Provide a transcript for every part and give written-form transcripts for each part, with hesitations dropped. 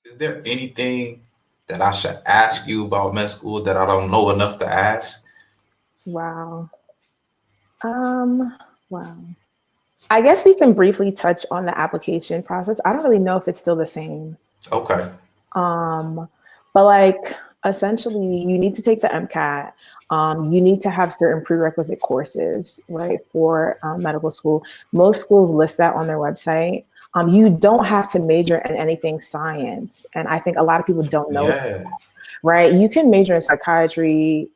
Is there anything that I should ask you about med school that I don't know enough to ask? Wow. Wow. I guess we can briefly touch on the application process. I don't really know if it's still the same. Okay. Um, but like essentially you need to take the MCAT. You need to have certain prerequisite courses, right, for medical school. Most schools list that on their website. You don't have to major in anything science. And I think a lot of people don't know that, Yeah. right? You can major in psychiatry,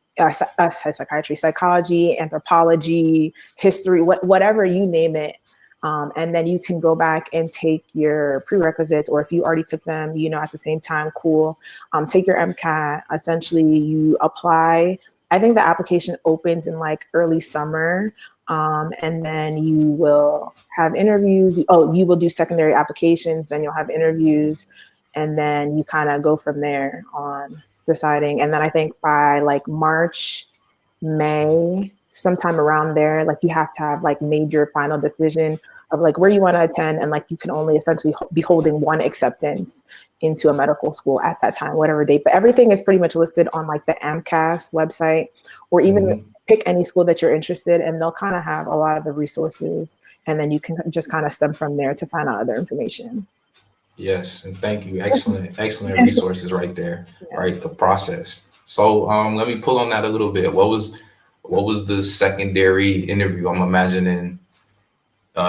psychology, anthropology, history, whatever you name it. And then you can go back and take your prerequisites, or if you already took them, at the same time, cool. Take your MCAT. Essentially, you apply. I think the application opens in like early summer. And then you will have interviews. You will do secondary applications, then you'll have interviews, and then you kind of go from there on deciding. And then I think by like March, May, sometime around there, like you have to have like made your final decision of like where you want to attend, and like you can only essentially be holding one acceptance into a medical school at that time, whatever date. But everything is pretty much listed on like the AMCAS website, or even pick any school that you're interested in, and they'll kind of have a lot of the resources, and then you can just kind of stem from there to find out other information. Yes, and thank you. Excellent resources right there. Yeah. Right, the process. So let me pull on that a little bit. What was the secondary interview? I'm imagining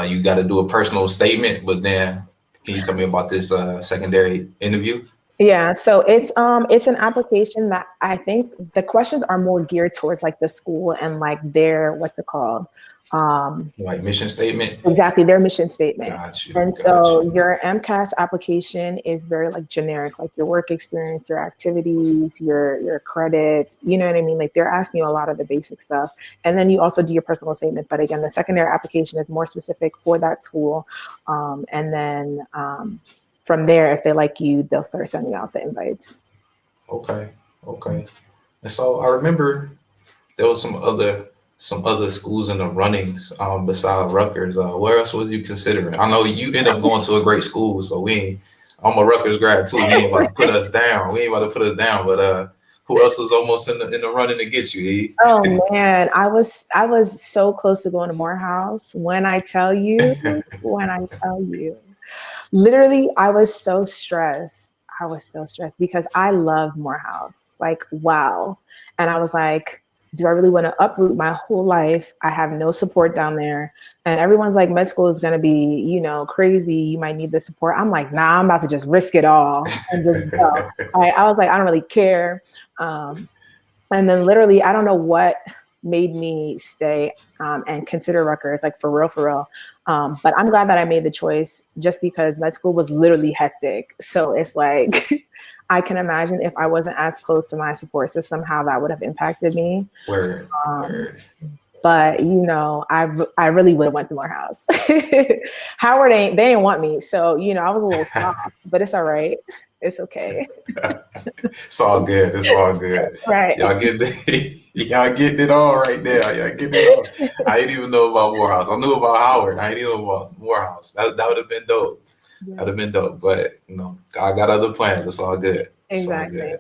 you got to do a personal statement, but then can you tell me about this secondary interview? Yeah, so it's an application that I think the questions are more geared towards like the school and like their, what's it called? Like mission statement? Exactly, their mission statement. Got you. And so your MCAS application is very like generic, like your work experience, your activities, your credits, you know what I mean? Like they're asking you a lot of the basic stuff. And then you also do your personal statement. But again, the secondary application is more specific for that school. And then from there, if they like you, they'll start sending out the invites. Okay. And so I remember there was some other schools in the runnings beside Rutgers. Where else was you considering? I know you end up going to a great school, so I'm a Rutgers grad too. We ain't about to put us down. But who else was almost in the running to get you? E? Oh man, I was so close to going to Morehouse. When I tell you, literally, I was so stressed. Because I love Morehouse. Like, wow. And I was like, do I really want to uproot my whole life? I have no support down there. And everyone's like, med school is going to be, crazy. You might need the support. I'm like, nah, I'm about to just risk it all and just go. I was like, I don't really care. And then literally, I don't know what made me stay and consider Rutgers, like for real. But I'm glad that I made the choice, just because med school was literally hectic. So it's like, I can imagine if I wasn't as close to my support system, how that would have impacted me. Word. But I really would have went to Morehouse. Howard they didn't want me, so I was a little soft, but it's all right. It's okay. It's all good. Right. Y'all getting it all right now. Y'all getting it all. I didn't even know about Morehouse. I knew about Howard. I didn't even know about Morehouse. That would have been dope. Yeah. That would have been dope. But God got other plans. It's all good. Exactly.